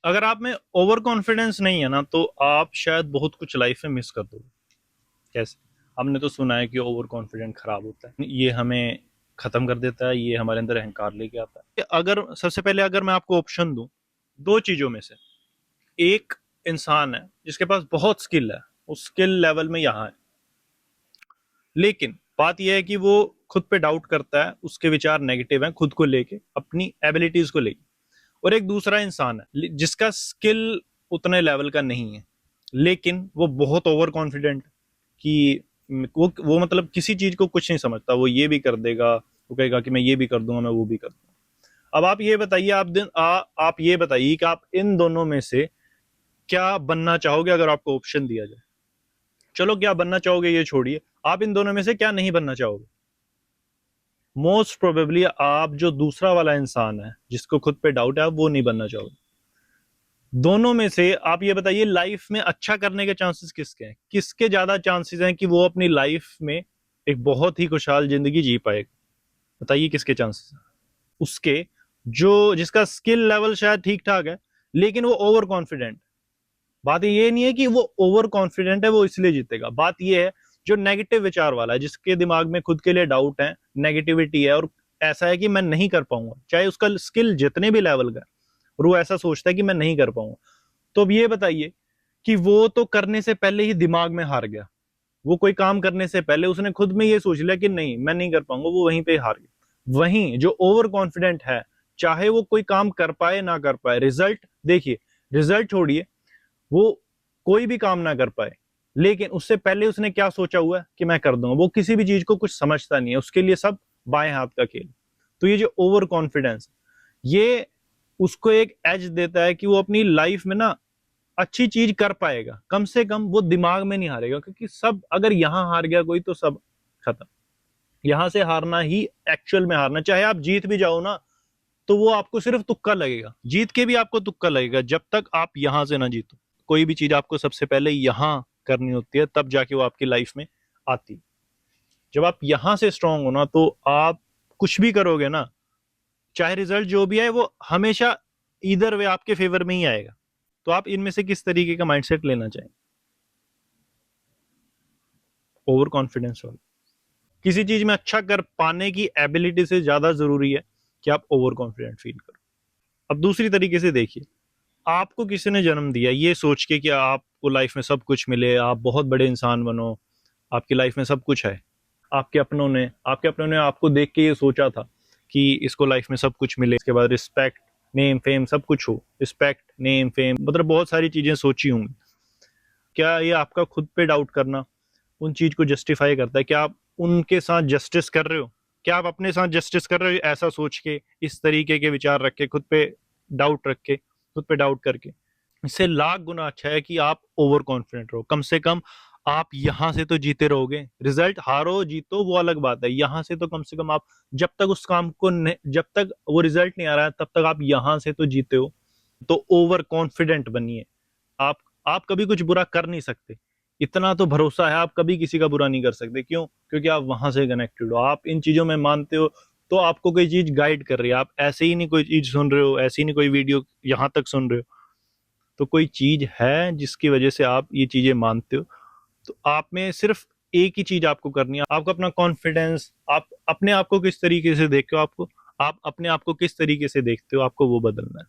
अगर आप में ओवर कॉन्फिडेंस नहीं है ना, तो आप शायद बहुत कुछ लाइफ में मिस कर दोगे। कैसे? हमने तो सुना है कि ओवर कॉन्फिडेंट खराब होता है, ये हमें खत्म कर देता है, ये हमारे अंदर अहंकार लेके आता है। अगर सबसे पहले अगर मैं आपको ऑप्शन दूं, दो चीजों में से, एक इंसान है जिसके पास बहुत स्किल है, उस स्किल लेवल में यहाँ है, लेकिन बात यह है कि वो खुद पे डाउट करता है, उसके विचार नेगेटिव हैं खुद को लेके, अपनी एबिलिटीज को लेके। और एक दूसरा इंसान है जिसका स्किल उतने लेवल का नहीं है, लेकिन वो बहुत ओवर कॉन्फिडेंट कि वो मतलब किसी चीज को कुछ नहीं समझता, वो ये भी कर देगा, वो कहेगा कि मैं ये भी कर दूंगा, मैं वो भी कर दूंगा। अब आप ये बताइए, आप ये बताइए कि आप इन दोनों में से क्या बनना चाहोगे अगर आपको ऑप्शन दिया जाए। चलो, क्या बनना चाहोगे ये छोड़िए, आप इन दोनों में से क्या नहीं बनना चाहोगे? मोस्ट प्रोबेबली आप जो दूसरा वाला इंसान है जिसको खुद पे डाउट है, आप वो नहीं बनना चाहोगे। दोनों में से आप ये बताइए, लाइफ में अच्छा करने के चांसेस किसके हैं, किसके ज्यादा चांसेस हैं कि वो अपनी लाइफ में एक बहुत ही खुशहाल जिंदगी जी पाएगा? बताइए किसके चांसेस हैं? उसके जो जिसका स्किल लेवल शायद ठीक ठाक है, लेकिन वो ओवर कॉन्फिडेंट। बात ये नहीं है कि वो ओवर कॉन्फिडेंट है वो इसलिए जीतेगा, बात ये है जो नेगेटिव विचार वाला है, जिसके दिमाग में खुद के लिए डाउट है, नेगेटिविटी है, और ऐसा है कि मैं नहीं कर पाऊंगा, चाहे उसका स्किल जितने भी लेवल का है, और वो ऐसा सोचता है कि मैं नहीं कर पाऊंगा। तो अब ये बताइए कि वो तो करने से पहले ही दिमाग में हार गया, वो कोई काम करने से पहले उसने खुद में ये सोच लिया कि नहीं मैं नहीं कर पाऊंगा, वो वहीं पे हार गया। वहीं जो ओवर कॉन्फिडेंट है, चाहे वो कोई काम कर पाए ना कर पाए, रिजल्ट देखिए, रिजल्ट छोड़िए, वो कोई भी काम ना कर पाए, लेकिन उससे पहले उसने क्या सोचा हुआ है कि मैं कर दूंगा। वो किसी भी चीज को कुछ समझता नहीं है, उसके लिए सब बाएं हाथ का खेल। तो ये जो ओवर कॉन्फिडेंस, ये उसको एक एज देता है कि वो अपनी लाइफ में ना अच्छी चीज कर पाएगा, कम से कम वो दिमाग में नहीं हारेगा, क्योंकि सब अगर यहां हार गया कोई तो सब खत्म। यहां से हारना ही एक्चुअल में हारना, चाहे आप जीत भी जाओ ना, तो वो आपको सिर्फ तुक्का लगेगा, जीत के भी आपको तुक्का लगेगा जब तक आप यहां से ना जीतो। कोई भी चीज आपको सबसे पहले यहां करनी होती है, तब जाके वो आपकी लाइफ में आती है। जब आप यहां से स्ट्रांग हो ना, तो आप कुछ भी करोगे ना, चाहे रिजल्ट जो भी है वो हमेशा इधर वे आपके फेवर में ही आएगा। तो आप इनमें से किस तरीके का माइंडसेट लेना चाहेंगे? ओवर कॉन्फिडेंस वाला? किसी चीज में अच्छा कर पाने की एबिलिटी से ज्यादा जरूरी है कि आप ओवर कॉन्फिडेंट फील करो। अब दूसरी तरीके से देखिए, आपको किसी ने जन्म दिया ये सोच के कि आपको लाइफ में सब कुछ मिले, आप बहुत बड़े इंसान बनो, आपकी लाइफ में सब कुछ है। आपके अपनों ने आपको देख के ये सोचा था कि इसको लाइफ में सब कुछ मिले, इसके बाद रिस्पेक्ट, नेम, फेम सब कुछ हो। रिस्पेक्ट, नेम, फेम, मतलब बहुत सारी चीजें सोची होंगी। क्या ये आपका खुद पे डाउट करना उन चीज को जस्टिफाई करता है? क्या आप उनके साथ जस्टिस कर रहे हो? क्या आप अपने साथ जस्टिस कर रहे हो ऐसा सोच के, इस तरीके के विचार रख के, खुद पे डाउट करके? इससे लाख गुना अच्छा है कि आप ओवर कॉन्फिडेंट रहो। कम से कम आप यहां से तो जीते रहोगे। रिजल्ट हारो जीतो वो अलग बात है, यहां से तो कम से कम आप, जब तक उस काम को जब तक वो रिजल्ट नहीं आ रहा है, तब तक आप यहां से तो जीते हो। तो ओवर कॉन्फिडेंट बनिए। आप आप कभी कुछ बुरा कर नहीं सकते, इतना तो भरोसा है, आप कभी किसी का बुरा नहीं कर सकते। क्यों? क्योंकि आप वहां से कनेक्टेड हो, आप इन चीजों में मानते हो। तो आपको कोई चीज गाइड कर रही है, आप ऐसे ही नहीं कोई चीज सुन रहे हो, ऐसे ही नहीं कोई वीडियो यहां तक सुन रहे हो, तो कोई चीज है जिसकी वजह से आप ये चीजें मानते हो। तो आप में सिर्फ एक ही चीज आपको करनी है, आपको अपना कॉन्फिडेंस, आप अपने आप को किस तरीके से देखते हो, आप अपने आप को किस तरीके से देखते हो, आपको वो बदलना है।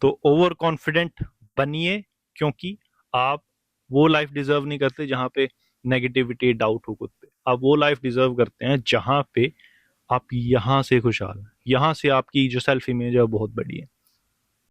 तो ओवर कॉन्फिडेंट बनिए, क्योंकि आप वो लाइफ डिजर्व नहीं करते जहां पे नेगेटिविटी, डाउट हो खुद पे। आप वो लाइफ डिजर्व करते हैं जहां पे आप यहां से खुशहाल हैं, यहां से आपकी जो सेल्फ इमेज है वो बहुत बड़ी है।